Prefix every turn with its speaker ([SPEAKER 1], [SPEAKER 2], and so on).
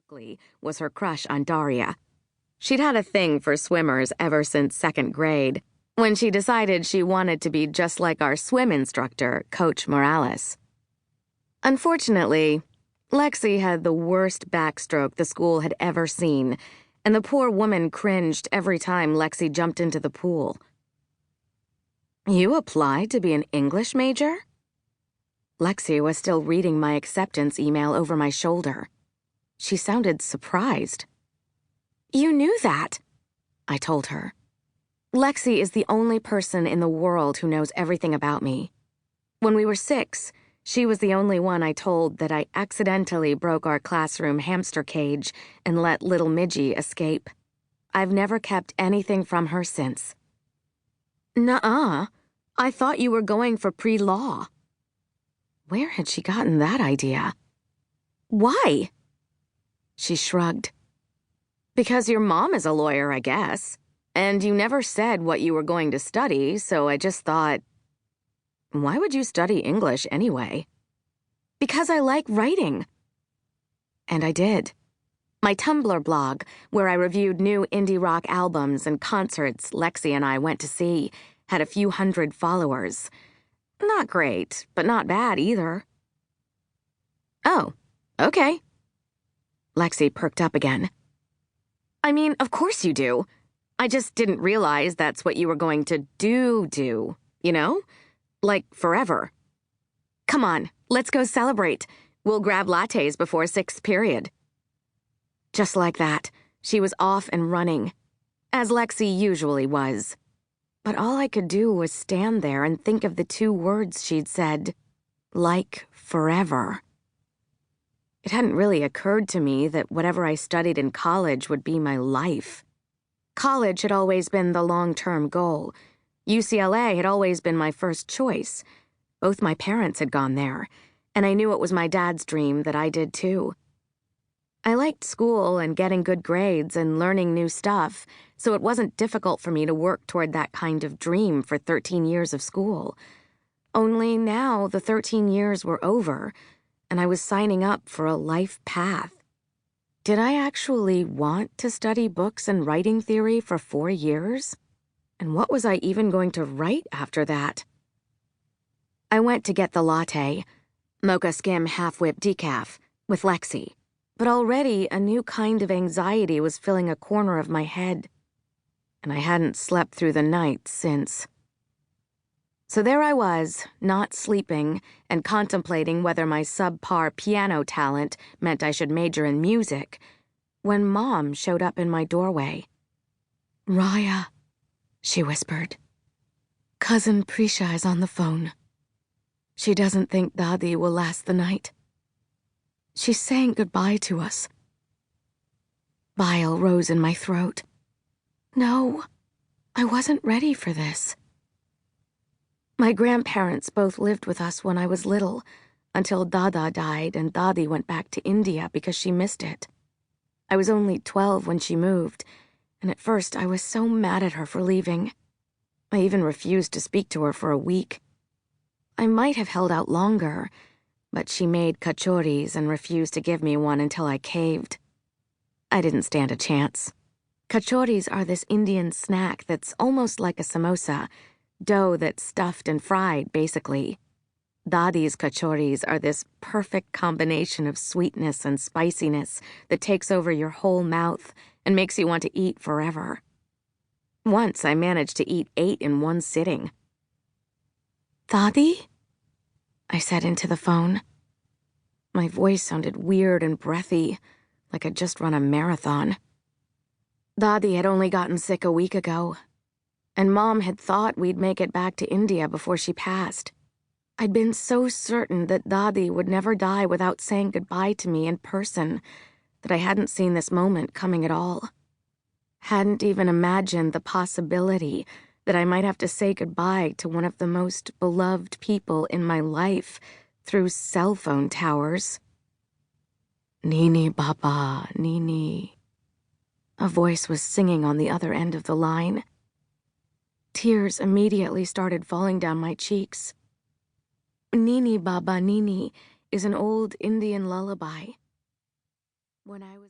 [SPEAKER 1] ugly was her crush on Daria. She'd had a thing for swimmers ever since second grade, when she decided she wanted to be just like our swim instructor, Coach Morales. Unfortunately, Lexi had the worst backstroke the school had ever seen, and the poor woman cringed every time Lexi jumped into the pool. "You applied to be an English major?" Lexi was still reading my acceptance email over my shoulder. She sounded surprised. "You knew that," I told her. Lexi is the only person in the world who knows everything about me. When we were 6, she was the only one I told that I accidentally broke our classroom hamster cage and let little Midgie escape. I've never kept anything from her since. "Nuh-uh. I thought you were going for pre-law." Where had she gotten that idea? "Why?" She shrugged. "Because your mom is a lawyer, I guess. And you never said what you were going to study, so I just thought, why would you study English anyway?" "Because I like writing." And I did. My Tumblr blog, where I reviewed new indie rock albums and concerts Lexi and I went to see, had a few hundred followers. Not great, but not bad either. "Oh, okay." Lexi perked up again. "I mean, of course you do. I just didn't realize that's what you were going to do, you know? Like forever. Come on, let's go celebrate. We'll grab lattes before 6th period." Just like that, she was off and running, as Lexi usually was. But all I could do was stand there and think of the 2 words she'd said, like forever. It hadn't really occurred to me that whatever I studied in college would be my life. College had always been the long-term goal. UCLA had always been my first choice. Both my parents had gone there, and I knew it was my dad's dream that I did too. I liked school and getting good grades and learning new stuff, so it wasn't difficult for me to work toward that kind of dream for 13 years of school. Only now the 13 years were over, and I was signing up for a life path. Did I actually want to study books and writing theory for 4 years? And what was I even going to write after that? I went to get the latte, mocha skim half-whip decaf, with Lexi. But already a new kind of anxiety was filling a corner of my head, and I hadn't slept through the night since. So there I was, not sleeping, and contemplating whether my subpar piano talent meant I should major in music, when Mom showed up in my doorway. "Raya," she whispered. "Cousin Prisha is on the phone. She doesn't think Dadi will last the night. She's saying goodbye to us." Bile rose in my throat. No, I wasn't ready for this. My grandparents both lived with us when I was little, until Dada died and Dadi went back to India because she missed it. I was only 12 when she moved, and at first I was so mad at her for leaving. I even refused to speak to her for a week. I might have held out longer, but she made kachoris and refused to give me one until I caved. I didn't stand a chance. Kachoris are this Indian snack that's almost like a samosa, dough that's stuffed and fried, basically. Dadi's kachoris are this perfect combination of sweetness and spiciness that takes over your whole mouth and makes you want to eat forever. Once I managed to eat 8 in one sitting. "Dadi?" I said into the phone. My voice sounded weird and breathy, like I'd just run a marathon. Dadi had only gotten sick a week ago, and Mom had thought we'd make it back to India before she passed. I'd been so certain that Dadi would never die without saying goodbye to me in person that I hadn't seen this moment coming at all. Hadn't even imagined the possibility that I might have to say goodbye to one of the most beloved people in my life through cell phone towers. "Nini Baba, Nini." A voice was singing on the other end of the line. Tears immediately started falling down my cheeks. Nini Baba Nini is an old Indian lullaby. When I was